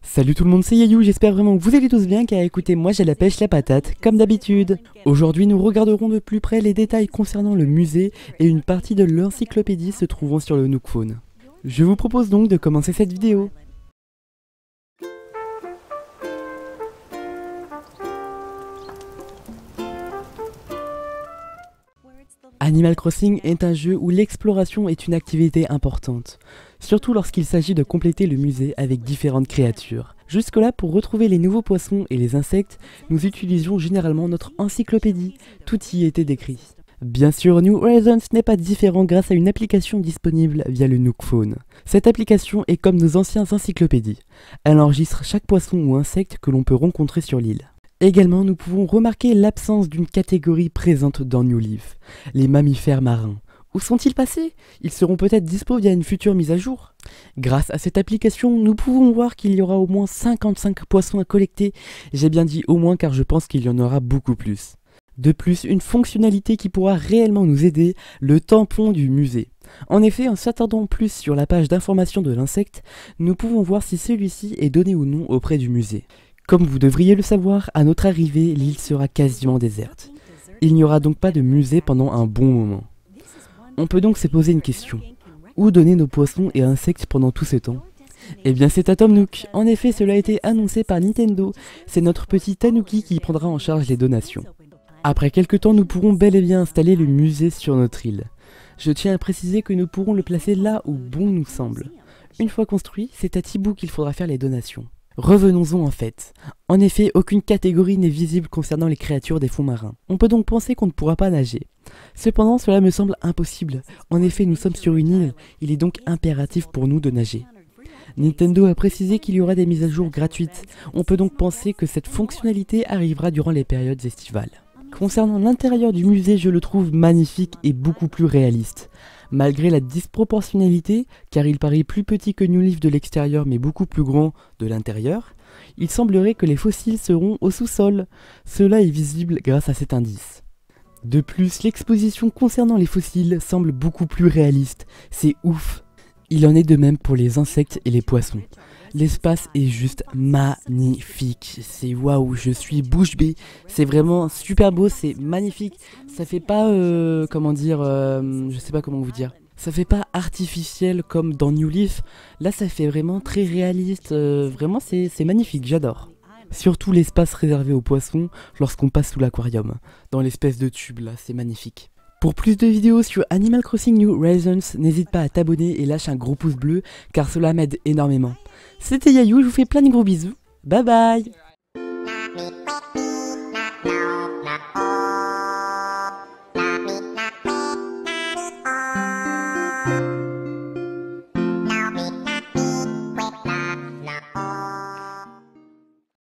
Salut tout le monde, c'est Yayou, j'espère vraiment que vous allez tous bien car écoutez, moi j'ai la pêche la patate, comme d'habitude. Aujourd'hui nous regarderons de plus près les détails concernant le musée et une partie de l'encyclopédie se trouvant sur le Nook Phone. Je vous propose donc de commencer cette vidéo. Animal Crossing est un jeu où l'exploration est une activité importante, surtout lorsqu'il s'agit de compléter le musée avec différentes créatures. Jusque-là, pour retrouver les nouveaux poissons et les insectes, nous utilisions généralement notre encyclopédie, tout y était décrit. Bien sûr, New Horizons n'est pas différent grâce à une application disponible via le Nook Phone. Cette application est comme nos anciennes encyclopédies. Elle enregistre chaque poisson ou insecte que l'on peut rencontrer sur l'île. Également, nous pouvons remarquer l'absence d'une catégorie présente dans New Leaf, les mammifères marins. Où sont-ils passés? Ils seront peut-être dispo via une future mise à jour. Grâce à cette application, nous pouvons voir qu'il y aura au moins 55 poissons à collecter. J'ai bien dit au moins car je pense qu'il y en aura beaucoup plus. De plus, une fonctionnalité qui pourra réellement nous aider, le tampon du musée. En effet, en s'attardant plus sur la page d'information de l'insecte, nous pouvons voir si celui-ci est donné ou non auprès du musée. Comme vous devriez le savoir, à notre arrivée, l'île sera quasiment déserte. Il n'y aura donc pas de musée pendant un bon moment. On peut donc se poser une question. Où donner nos poissons et insectes pendant tout ce temps? Eh bien c'est à Tom Nook. En effet, cela a été annoncé par Nintendo. C'est notre petit Tanuki qui prendra en charge les donations. Après quelques temps, nous pourrons bel et bien installer le musée sur notre île. Je tiens à préciser que nous pourrons le placer là où bon nous semble. Une fois construit, c'est à Thibaut qu'il faudra faire les donations. Revenons-en en fait. En effet, aucune catégorie n'est visible concernant les créatures des fonds marins. On peut donc penser qu'on ne pourra pas nager. Cependant, cela me semble impossible. En effet, nous sommes sur une île, il est donc impératif pour nous de nager. Nintendo a précisé qu'il y aura des mises à jour gratuites. On peut donc penser que cette fonctionnalité arrivera durant les périodes estivales. Concernant l'intérieur du musée, je le trouve magnifique et beaucoup plus réaliste. Malgré la disproportionnalité, car il paraît plus petit que New Leaf de l'extérieur mais beaucoup plus grand de l'intérieur, il semblerait que les fossiles seront au sous-sol. Cela est visible grâce à cet indice. De plus, l'exposition concernant les fossiles semble beaucoup plus réaliste. C'est ouf. Il en est de même pour les insectes et les poissons. L'espace est juste magnifique, c'est waouh, je suis bouche bée, c'est vraiment super beau, c'est magnifique, ça fait pas, je sais pas comment vous dire, ça fait pas artificiel comme dans New Leaf, là ça fait vraiment très réaliste, vraiment c'est magnifique, j'adore. Surtout l'espace réservé aux poissons lorsqu'on passe sous l'aquarium, dans l'espèce de tube là, c'est magnifique. Pour plus de vidéos sur Animal Crossing New Horizons, n'hésite pas à t'abonner et lâche un gros pouce bleu car cela m'aide énormément. C'était Yayou, je vous fais plein de gros bisous, bye bye.